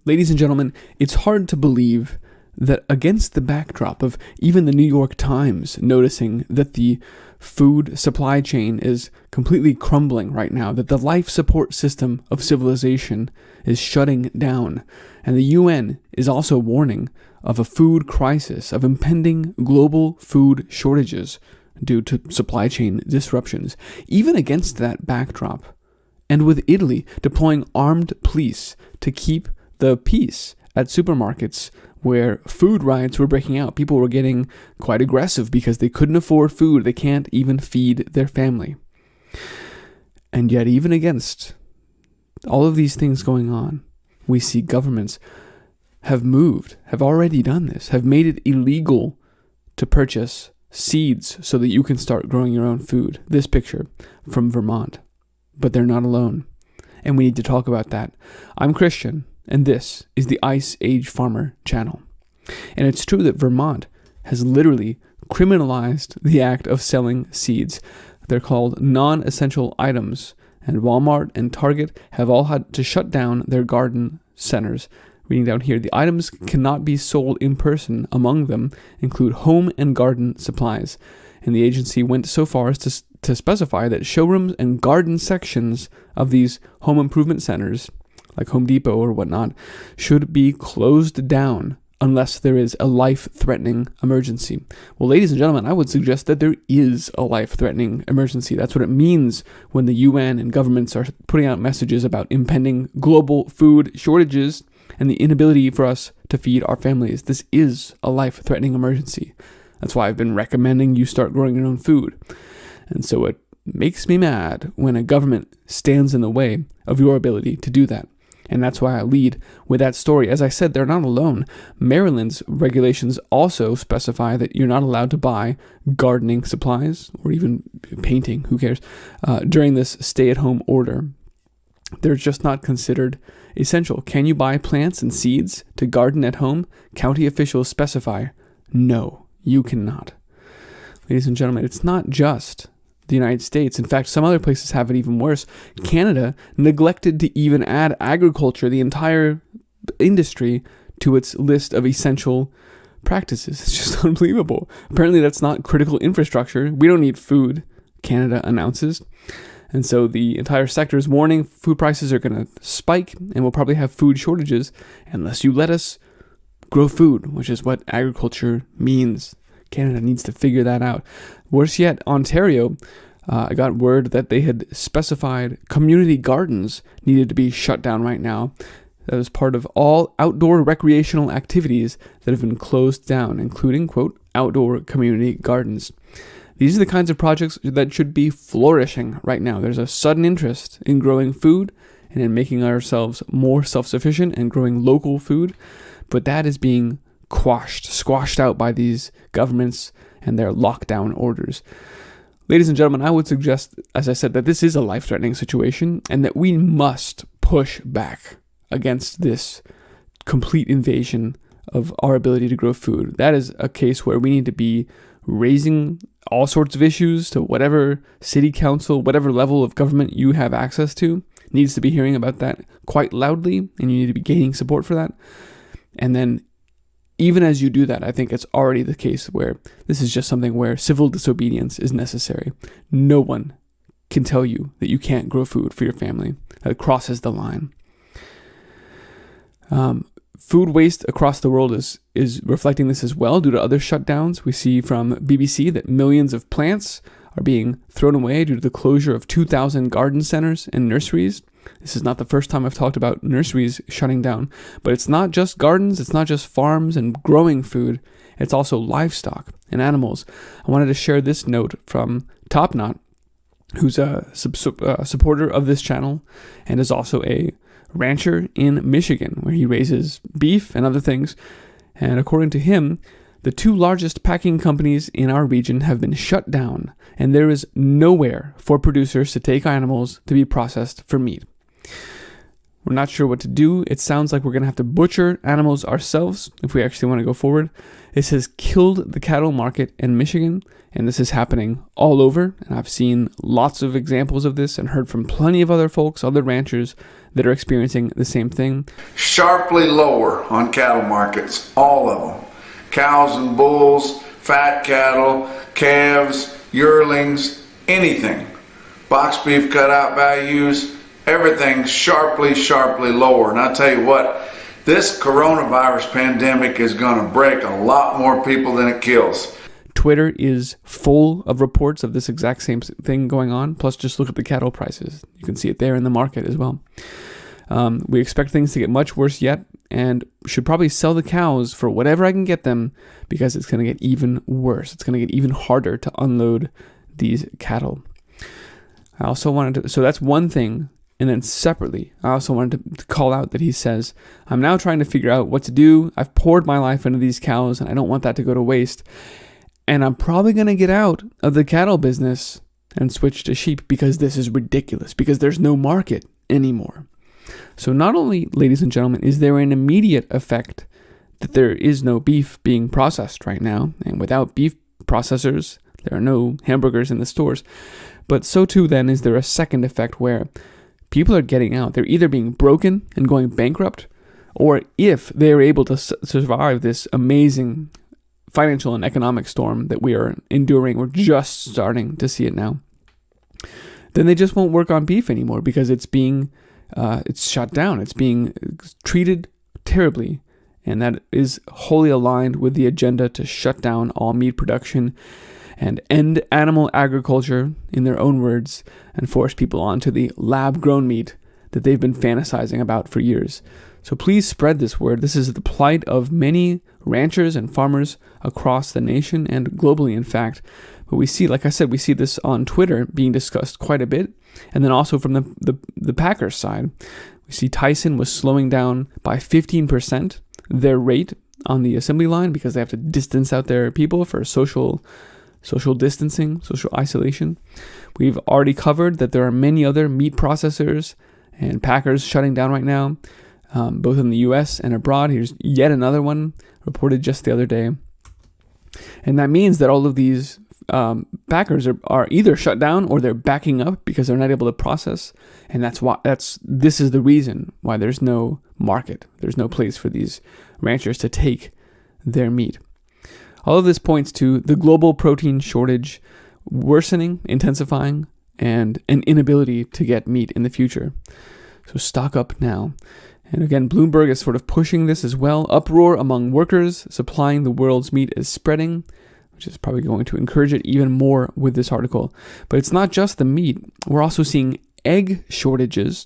Ladies and gentlemen, it's hard to believe that against the backdrop of even the New York Times noticing that the food supply chain is completely crumbling right now, that the life support system of civilization is shutting down, and the UN is also warning of a food crisis, of impending global food shortages due to supply chain disruptions. Even against that backdrop, and with Italy deploying armed police to keep the peace at supermarkets where food riots were breaking out. People were getting quite aggressive because they couldn't afford food. They can't even feed their family. And yet, even against all of these things going on, we see governments have already done this, have made it illegal to purchase seeds so that you can start growing your own food. This picture from Vermont. But they're not alone. And we need to talk about that. I'm Christian, and this is the IceAge Farmer channel. And it's true that Vermont has literally criminalized the act of selling seeds. They're called non-essential items, and Walmart and Target have all had to shut down their garden centers. Reading down here, the items cannot be sold in person. Among them include home and garden supplies. And the agency went so far as to specify that showrooms and garden sections of these home improvement centers, like Home Depot or whatnot, should be closed down unless there is a life-threatening emergency. Well, ladies and gentlemen, I would suggest that there is a life-threatening emergency. That's what it means when the UN and governments are putting out messages about impending global food shortages and the inability for us to feed our families. This is a life-threatening emergency. That's why I've been recommending you start growing your own food. And so it makes me mad when a government stands in the way of your ability to do that. And that's why I lead with that story. As I said, they're not alone. Maryland's regulations also specify that you're not allowed to buy gardening supplies or even painting, who cares, during this stay-at-home order. They're just not considered essential. Can you buy plants and seeds to garden at home? County officials specify, no, you cannot. Ladies and gentlemen, it's not just the United States. In fact, some other places have it even worse. Canada neglected to even add agriculture, the entire industry, to its list of essential practices. It's just unbelievable. Apparently, that's not critical infrastructure. We don't need food, Canada announces. And so the entire sector is warning food prices are going to spike and we'll probably have food shortages unless you let us grow food, which is what agriculture means. Canada needs to figure that out. Worse yet, Ontario, I got word that they had specified community gardens needed to be shut down right now. That was part of all outdoor recreational activities that have been closed down, including, quote, outdoor community gardens. These are the kinds of projects that should be flourishing right now. There's a sudden interest in growing food and in making ourselves more self-sufficient and growing local food, but that is being squashed out by these governments and their lockdown orders. Ladies and gentlemen, I would suggest, as I said, that this is a life-threatening situation and that we must push back against this complete invasion of our ability to grow food. That is a case where we need to be raising all sorts of issues to whatever city council, whatever level of government you have access to, needs to be hearing about that quite loudly, and you need to be gaining support for that. And then even as you do that, I think it's already the case where this is just something where civil disobedience is necessary. No one can tell you that you can't grow food for your family. That crosses the line. Food waste across the world is reflecting this as well due to other shutdowns. We see from BBC that millions of plants are being thrown away due to the closure of 2,000 garden centers and nurseries. This is not the first time I've talked about nurseries shutting down, but it's not just gardens, it's not just farms and growing food, it's also livestock and animals. I wanted to share this note from Top Knot, who's a supporter of this channel and is also a rancher in Michigan, where he raises beef and other things. And according to him, the two largest packing companies in our region have been shut down, and there is nowhere for producers to take animals to be processed for meat. We're not sure what to do. It sounds like we're going to have to butcher animals ourselves if we actually want to go forward. This has killed the cattle market in Michigan, and this is happening all over. And I've seen lots of examples of this and heard from plenty of other folks, other ranchers that are experiencing the same thing. Sharply lower on cattle markets, all of them. Cows and bulls, fat cattle, calves, yearlings, anything. Box beef cutout values, everything sharply lower. And I'll tell you what, this coronavirus pandemic is going to break a lot more people than it kills. Twitter is full of reports of this exact same thing going on. Plus, just look at the cattle prices. You can see it there in the market as well. We expect things to get much worse yet, and should probably sell the cows for whatever I can get them, because it's going to get even worse. It's going to get even harder to unload these cattle. I also wanted to, so that's one thing. And then separately, I also wanted to call out that he says, I'm now trying to figure out what to do. I've poured my life into these cows, and I don't want that to go to waste. And I'm probably going to get out of the cattle business and switch to sheep, because this is ridiculous, because there's no market anymore. So not only, ladies and gentlemen, is there an immediate effect that there is no beef being processed right now, and without beef processors, there are no hamburgers in the stores, but so too then is there a second effect where people are getting out. They're either being broken and going bankrupt, or if they're able to survive this amazing financial and economic storm that we are enduring, we're just starting to see it now, then they just won't work on beef anymore, because it's shut down. It's being treated terribly, and that is wholly aligned with the agenda to shut down all meat production and end animal agriculture, in their own words, and force people onto the lab-grown meat that they've been fantasizing about for years. So please spread this word. This is the plight of many ranchers and farmers across the nation and globally, in fact. But we see, like I said, we see this on Twitter being discussed quite a bit. And then also from the Packers side, we see Tyson was slowing down by 15% their rate on the assembly line, because they have to distance out their people for social distancing, social isolation. We've already covered that there are many other meat processors and packers shutting down right now, both in the US and abroad. Here's yet another one reported just the other day. And that means that all of these packers are either shut down or they're backing up because they're not able to process. And this is the reason why there's no market. There's no place for these ranchers to take their meat. All of this points to the global protein shortage worsening, intensifying, and an inability to get meat in the future. So stock up now. And again, Bloomberg is sort of pushing this as well. Uproar among workers supplying the world's meat is spreading, which is probably going to encourage it even more with this article. But it's not just the meat. We're also seeing egg shortages.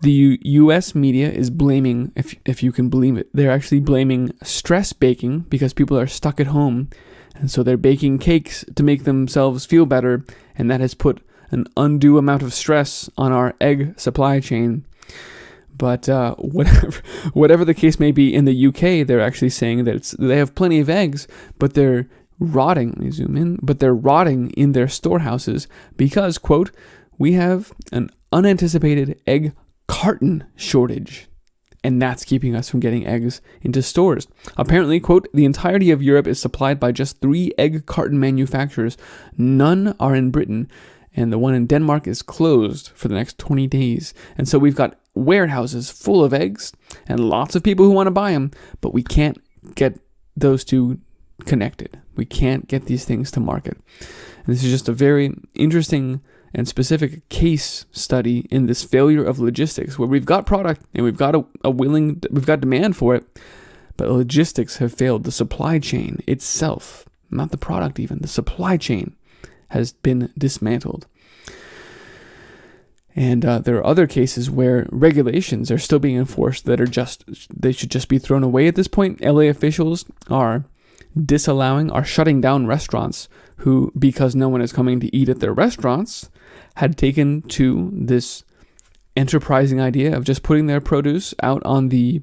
The U.S. media is blaming, if you can believe it, they're actually blaming stress baking, because people are stuck at home, and so they're baking cakes to make themselves feel better, and that has put an undue amount of stress on our egg supply chain. But whatever the case may be, in the UK, they're actually saying that they have plenty of eggs, but they're rotting. Let me zoom in. But they're rotting in their storehouses because, quote, we have an unanticipated egg carton shortage, and that's keeping us from getting eggs into stores. Apparently, quote, the entirety of Europe is supplied by just 3 egg carton manufacturers. None are in Britain, and the one in Denmark is closed for the next 20 days. And so we've got warehouses full of eggs and lots of people who want to buy them, but we can't get those two connected. We can't get these things to market. And this is just a very interesting and specific case study in this failure of logistics, where we've got product and we've got we've got demand for it, but logistics have failed. The supply chain itself, not the product even, the supply chain has been dismantled. And there are other cases where regulations are still being enforced that they should just be thrown away at this point. LA officials are shutting down restaurants who, because no one is coming to eat at their restaurants, had taken to this enterprising idea of just putting their produce out on the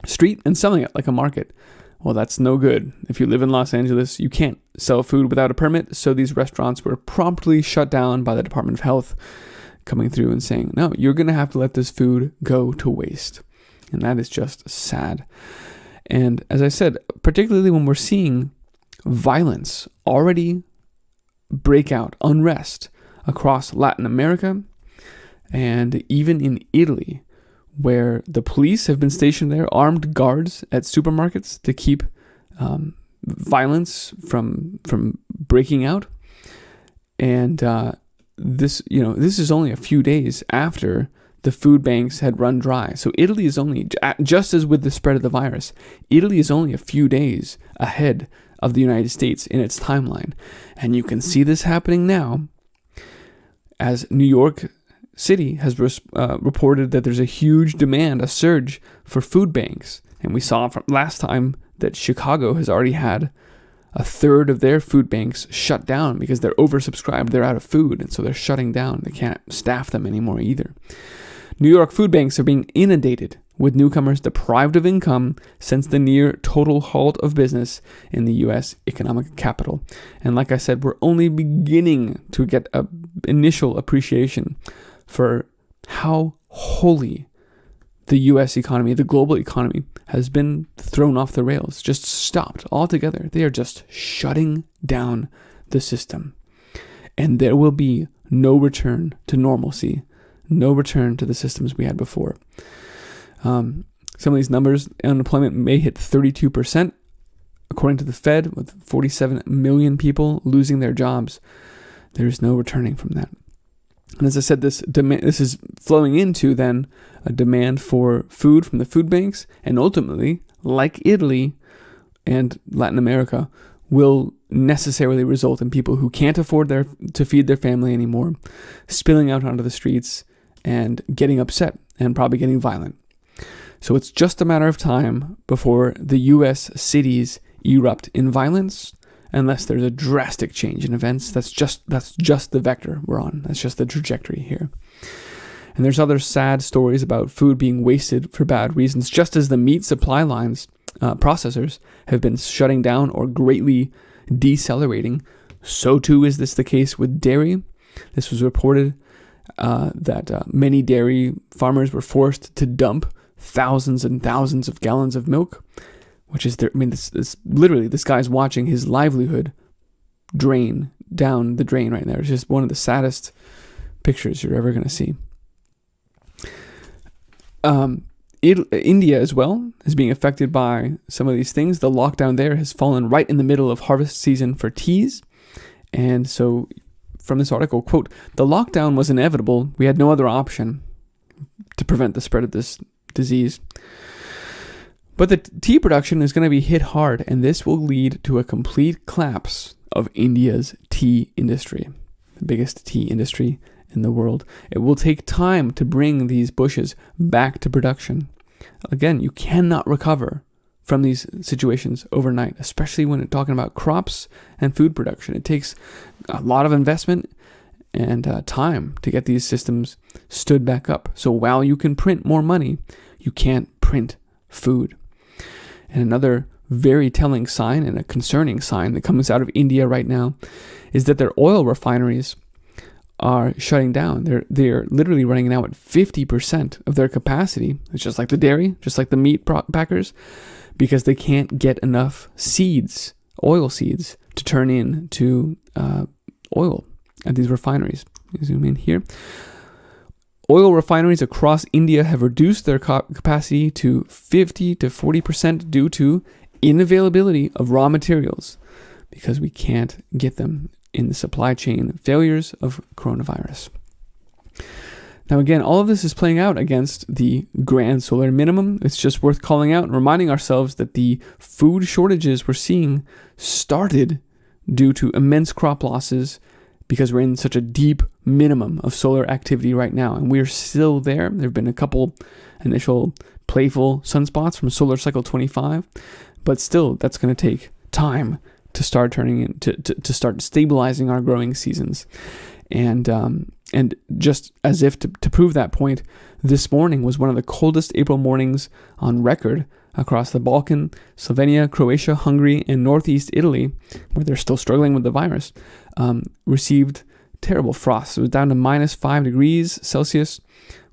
street and selling it like a market. Well, that's no good. If you live in Los Angeles, you can't sell food without a permit, so these restaurants were promptly shut down by the Department of Health, coming through and saying, no, you're going to have to let this food go to waste. And that is just sad. And as I said, particularly when we're seeing violence already break out, unrest across Latin America and even in Italy, where the police have been stationed there, armed guards at supermarkets to keep violence from breaking out. And this is only a few days after the food banks had run dry. So Italy is only, just as with the spread of the virus, Italy is only a few days ahead of the United States in its timeline. And you can see this happening now as New York City has reported that there's a huge demand, a surge for food banks. And we saw from last time that Chicago has already had a third of their food banks shut down because they're oversubscribed. They're out of food, and so they're shutting down. They can't staff them anymore either. New York food banks are being inundated with newcomers deprived of income since the near total halt of business in the U.S. economic capital. And like I said, we're only beginning to get an initial appreciation for how wholly the U.S. economy, the global economy, has been thrown off the rails, just stopped altogether. They are just shutting down the system. And there will be no return to normalcy, no return to the systems we had before. Some of these numbers, unemployment may hit 32%, according to the Fed, with 47 million people losing their jobs. There is no returning from that. And as I said, this is flowing into then a demand for food from the food banks, and ultimately, like Italy and Latin America, will necessarily result in people who can't afford to feed their family anymore, spilling out onto the streets and getting upset and probably getting violent. So it's just a matter of time before the U.S. cities erupt in violence, unless there's a drastic change in events. That's just the vector we're on. That's just the trajectory here. And there's other sad stories about food being wasted for bad reasons. Just as the meat supply lines, processors, have been shutting down or greatly decelerating, so too is this the case with dairy. This was reported that many dairy farmers were forced to dump thousands and thousands of gallons of milk, which is literally this guy's watching his livelihood drain down the drain right there. It's just one of the saddest pictures you're ever going to see. India as well is being affected by some of these things. The lockdown there has fallen right in the middle of harvest season for teas. And so from this article, quote, "The lockdown was inevitable. We had no other option to prevent the spread of this disease. But the tea production is going to be hit hard, and this will lead to a complete collapse of India's tea industry, the biggest tea industry in the world. It will take time to bring these bushes back to production. Again, you cannot recover from these situations overnight, especially when you're talking about crops and food production. It takes a lot of investment and time to get these systems stood back up. So while you can print more money, you can't print food. And another very telling sign and a concerning sign that comes out of India right now is that their oil refineries are shutting down. They're literally running now at 50% of their capacity. It's just like the dairy, just like the meat packers, because they can't get enough seeds, oil seeds, to turn into oil at these refineries. Zoom in here. Oil refineries across India have reduced their capacity to 50 to 40% due to inavailability of raw materials, because we can't get them in the supply chain failures of coronavirus. Now again, all of this is playing out against the grand solar minimum. It's just worth calling out and reminding ourselves that the food shortages we're seeing started due to immense crop losses, because we're in such a deep minimum of solar activity right now. And we're still there. There have been a couple initial playful sunspots from solar cycle 25, but still that's going to take time to start turning into to start stabilizing our growing seasons. And just as if to prove that point, this morning was one of the coldest April mornings on record across the Balkan, Slovenia, Croatia, Hungary, and northeast Italy, where they're still struggling with the virus, received terrible frost. It was down to -5 degrees Celsius,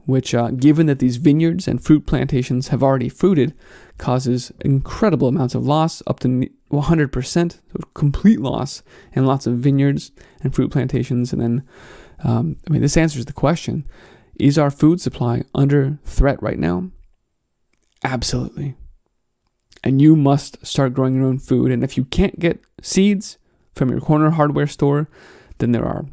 which, given that these vineyards and fruit plantations have already fruited, causes incredible amounts of loss, up to 100%, so complete loss in lots of vineyards and fruit plantations. And then, this answers the question, is our food supply under threat right now? Absolutely. And you must start growing your own food. And if you can't get seeds from your corner hardware store, then there are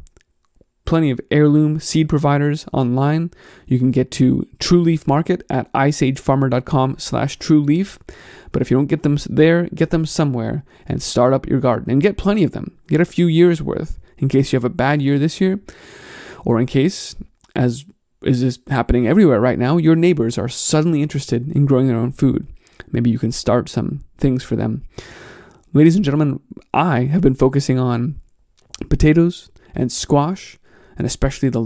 plenty of heirloom seed providers online. You can get to True Leaf Market at iceagefarmer.com/trueleaf. But if you don't get them there, get them somewhere and start up your garden and get plenty of them. Get a few years worth in case you have a bad year this year, or in case, as is happening everywhere right now, your neighbors are suddenly interested in growing their own food. Maybe you can start some things for them. Ladies and gentlemen, I have been focusing on potatoes and squash, and especially the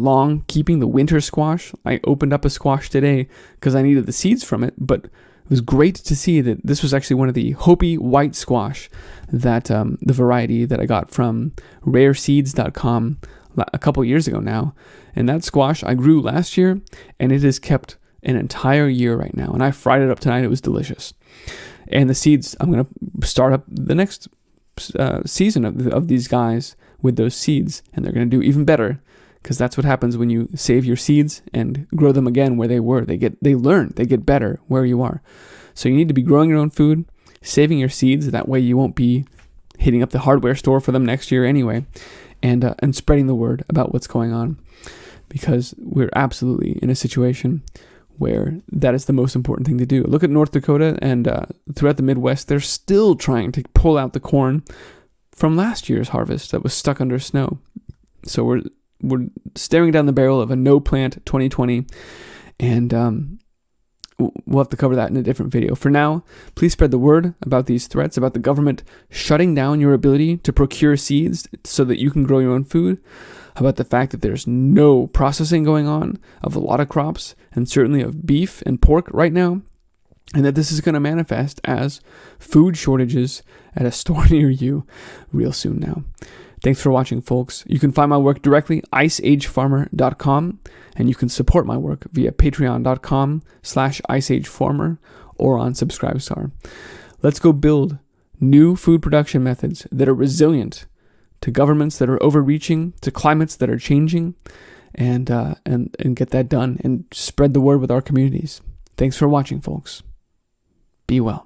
winter squash. I opened up a squash today because I needed the seeds from it, but it was great to see that this was actually one of the Hopi white squash, that the variety that I got from rareseeds.com a couple years ago now. And that squash I grew last year, and it has kept an entire year right now. And I fried it up tonight. It was delicious. And the seeds, I'm going to start up the next season of these guys with those seeds, and they're going to do even better, because that's what happens when you save your seeds and grow them again where they were. They get better where you are. So you need to be growing your own food, saving your seeds. That way you won't be hitting up the hardware store for them next year anyway, and spreading the word about what's going on, because we're absolutely in a situation where that is the most important thing to do. Look at North Dakota and throughout the Midwest, they're still trying to pull out the corn from last year's harvest that was stuck under snow. So we're staring down the barrel of a no-plant 2020, and we'll have to cover that in a different video. For now, please spread the word about these threats, about the government shutting down your ability to procure seeds so that you can grow your own food, about the fact that there's no processing going on of a lot of crops, and certainly of beef and pork right now, and that this is going to manifest as food shortages at a store near you real soon now. Thanks for watching, folks. You can find my work directly, iceagefarmer.com, and you can support my work via patreon.com/iceagefarmer or on Subscribestar. Let's go build new food production methods that are resilient to governments that are overreaching, to climates that are changing, and get that done and spread the word with our communities. Thanks for watching, folks. Be well.